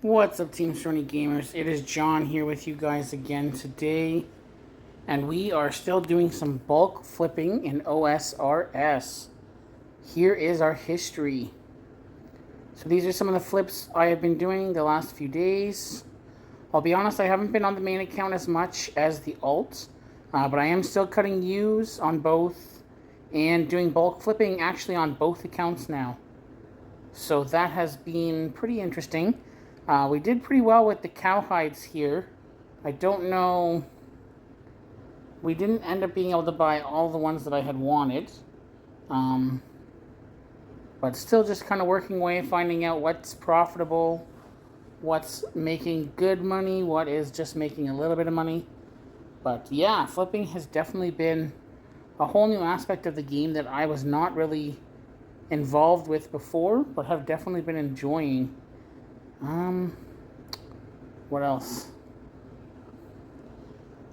What's up, Team Sony Gamers? It is John here with you guys again today, and we are still doing some bulk flipping in OSRS. Here is our history. So these are some of the flips I have been doing the last few days. I'll be honest, I haven't been on the main account as much as the alt, but I am still cutting U's on both and doing bulk flipping actually on both accounts now. So that has been pretty interesting. We did pretty well with the cowhides here. I don't know. We didn't end up being able to buy all the ones that I had wanted. But still just kind of working away, finding out what's profitable, what's making good money, what is just making a little bit of money. But yeah, flipping has definitely been a whole new aspect of the game that I was not really involved with before, but have definitely been enjoying. What else?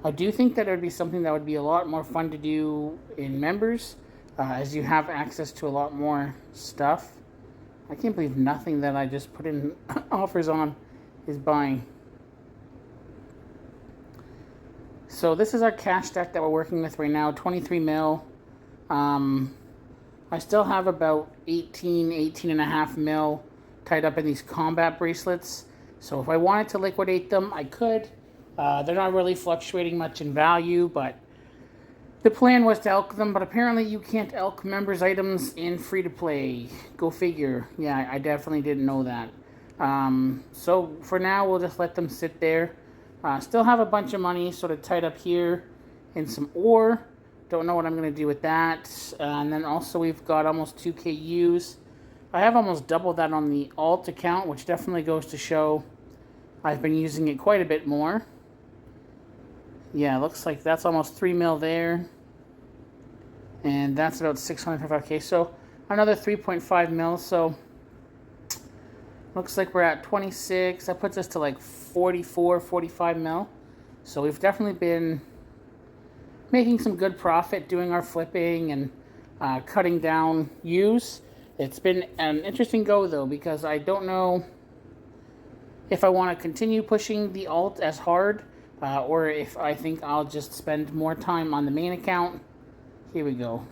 I do think that it would be something that would be a lot more fun to do in members, as you have access to a lot more stuff. I can't believe nothing that I just put in offers on is buying. So this is our cash deck that we're working with right now, 23 mil. I still have about 18 and a half mil tied up in these combat bracelets. So if I wanted to liquidate them, I could. They're not really fluctuating much in value, but the plan was to elk them, but apparently you can't elk members' items in free-to-play. Go figure. Yeah, I definitely didn't know that. So for now, we'll just let them sit there. Still have a bunch of money sort of tied up here in some ore. Don't know what I'm going to do with that. And then also we've got almost 2k U's. I have almost doubled that on the alt account, which definitely goes to show I've been using it quite a bit more. Yeah, looks like that's almost 3 mil there. And that's about 655k. So another 3.5 mil. So looks like we're at 26. That puts us to like 44, 45 mil. So we've definitely been making some good profit doing our flipping and cutting down U's. It's been an interesting go, though, because I don't know if I want to continue pushing the alt as hard, or if I think I'll just spend more time on the main account. Here we go.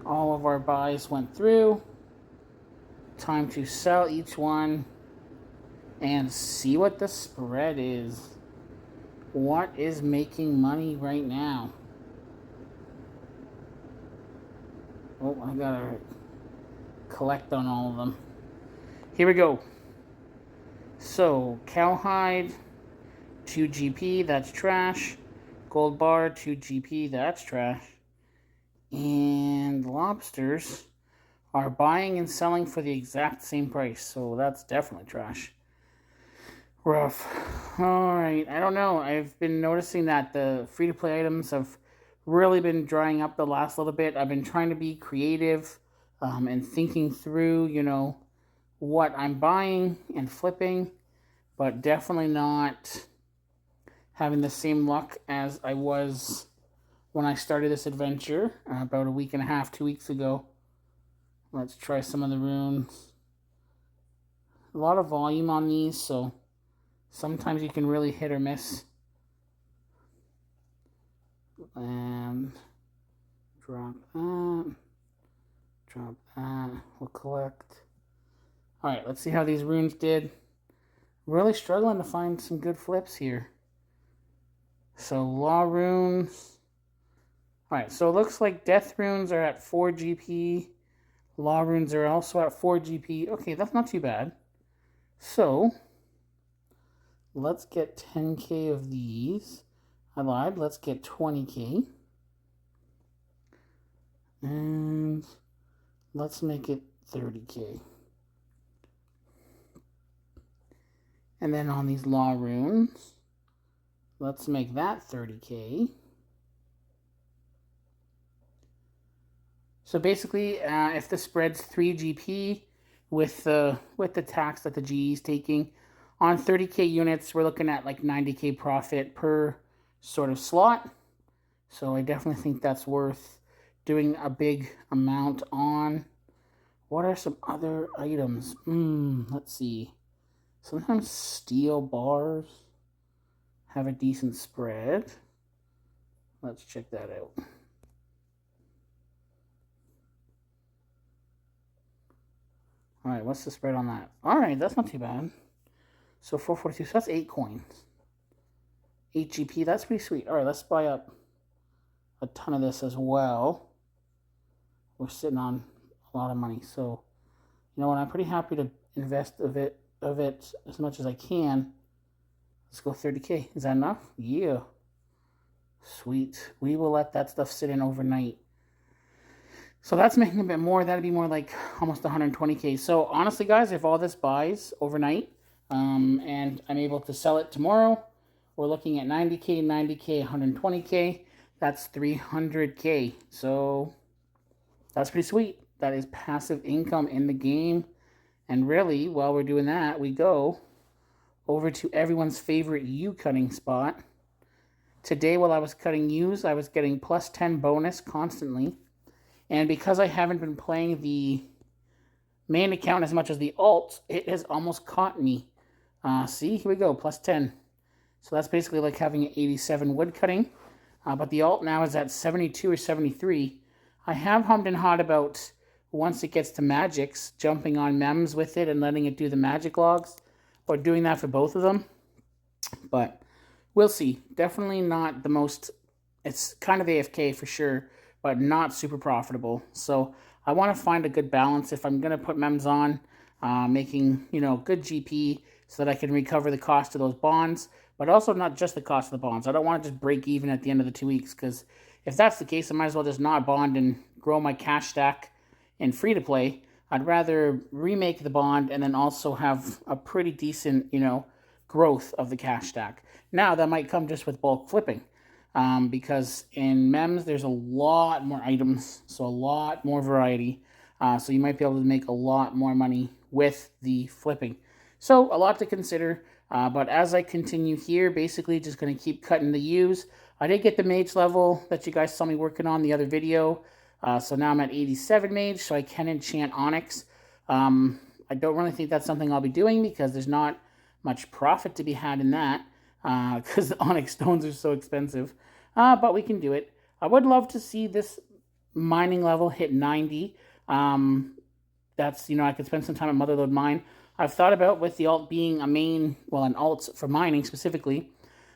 All of our buys went through. Time to sell each one and see what the spread is. What is making money right now? Oh, I gotta collect on all of them. Here we go. So, cowhide, 2 GP, that's trash. Gold bar, 2 GP, that's trash. And lobsters are buying and selling for the exact same price, so that's definitely trash. Rough. Alright, I don't know. I've been noticing that the free-to-play items have really been drying up the last little bit. I've been trying to be creative and thinking through, you know, what I'm buying and flipping, but definitely not having the same luck as I was when I started this adventure about a week and a half, 2 weeks ago. Let's try some of the runes. A lot of volume on these, so sometimes you can really hit or miss. And drop that. Drop that. We'll collect. Alright, let's see how these runes did. Really struggling to find some good flips here. So, law runes. Alright, so it looks like death runes are at 4 GP. Law runes are also at 4 GP. Okay, that's not too bad. So, let's get 10k of these. I lied. Let's get 20k. And let's make it 30k. And then on these law runes, let's make that 30k. So basically, if the spread's 3 GP with the tax that the GE is taking, on 30k units, we're looking at like 90k profit per sort of slot. So I definitely think that's worth doing a big amount on. What are some other items? Let's see. Sometimes steel bars have a decent spread. Let's check that out. All right, what's the spread on that? All right, that's not too bad. So 442, so that's 8 coins. 8 GP, that's pretty sweet. All right, let's buy up a ton of this as well. We're sitting on a lot of money, so you know what? I'm pretty happy to invest of it as much as I can. Let's go 30K. Is that enough? Yeah. Sweet. We will let that stuff sit in overnight. So that's making a bit more. That'd be more like almost 120K. So honestly, guys, if all this buys overnight, and I'm able to sell it tomorrow, we're looking at 90K, 90K, 120K. That's 300K. So that's pretty sweet. That is passive income in the game. And really, while we're doing that, we go over to everyone's favorite U cutting spot. Today, while I was cutting U's, I was getting plus 10 bonus constantly. And because I haven't been playing the main account as much as the alt, it has almost caught me. See, here we go, plus 10. So that's basically like having an 87 wood cutting. But the alt now is at 72 or 73. I have hummed and hawed about, once it gets to magics, jumping on mems with it and letting it do the magic logs, or doing that for both of them. But we'll see. Definitely not the most, it's kind of AFK for sure, but not super profitable. So I want to find a good balance if I'm going to put mems on, making, you know, good GP so that I can recover the cost of those bonds, but also not just the cost of the bonds. I don't want to just break even at the end of the 2 weeks, because if that's the case, I might as well just not bond and grow my cash stack in free-to-play. I'd rather remake the bond and then also have a pretty decent, you know, growth of the cash stack. Now, that might come just with bulk flipping. Because in MEMS, there's a lot more items, so a lot more variety. So you might be able to make a lot more money with the flipping. So a lot to consider. But as I continue here, basically just going to keep cutting the U's. I did get the mage level that you guys saw me working on the other video. So now I'm at 87 mage, so I can enchant Onyx. I don't really think that's something I'll be doing because there's not much profit to be had in that. Because the Onyx stones are so expensive. But we can do it. I would love to see this mining level hit 90. That's, you know, I could spend some time at Motherlode Mine. I've thought about, with the alt being a main, well, an alt for mining specifically,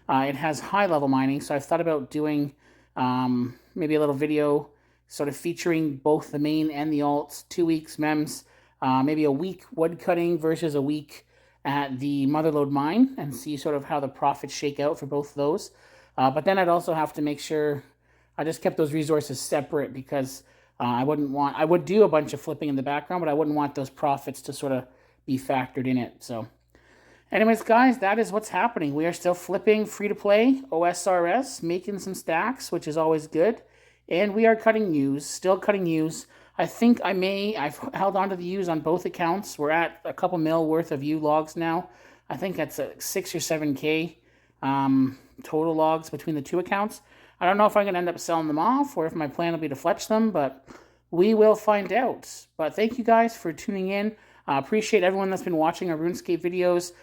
it has high level mining. So I've thought about doing maybe a little video sort of featuring both the main and the alts, 2 weeks mems, maybe a week wood cutting versus a week at the Motherlode Mine, and see sort of how the profits shake out for both of those. But then I'd also have to make sure I just kept those resources separate, because I would do a bunch of flipping in the background, but I wouldn't want those profits to sort of be factored in it. So anyways, guys, that is what's happening. We are still flipping free-to-play, OSRS, making some stacks, which is always good. And we are cutting U's, still cutting U's. I think I've held on to the U's on both accounts. We're at a couple mil worth of U logs now. I think that's 6 or 7K total logs between the two accounts. I don't know if I'm going to end up selling them off or if my plan will be to fletch them, but we will find out. But thank you guys for tuning in. Appreciate everyone that's been watching our RuneScape videos.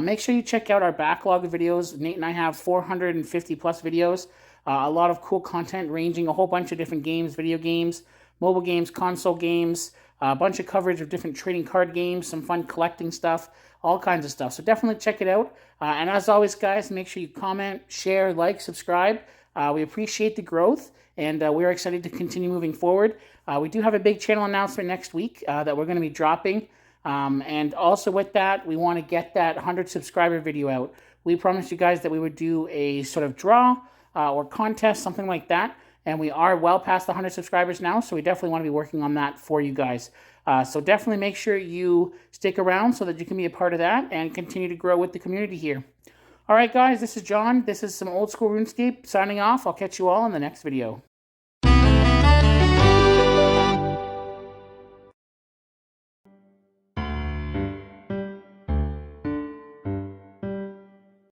Make sure you check out our backlog of videos. Nate and I have 450 plus videos. A lot of cool content ranging a whole bunch of different games, video games, mobile games, console games, a bunch of coverage of different trading card games, some fun collecting stuff, all kinds of stuff. So definitely check it out. And as always, guys, make sure you comment, share, like, subscribe. We appreciate the growth, and we're excited to continue moving forward. We do have a big channel announcement next week that we're going to be dropping. And also with that, we want to get that 100 subscriber video out. We promised you guys that we would do a sort of draw or contest, something like that. And we are well past the 100 subscribers now, so we definitely want to be working on that for you guys. So definitely make sure you stick around so that you can be a part of that and continue to grow with the community here. All right, guys, this is John. This is some old school RuneScape signing off. I'll catch you all in the next video.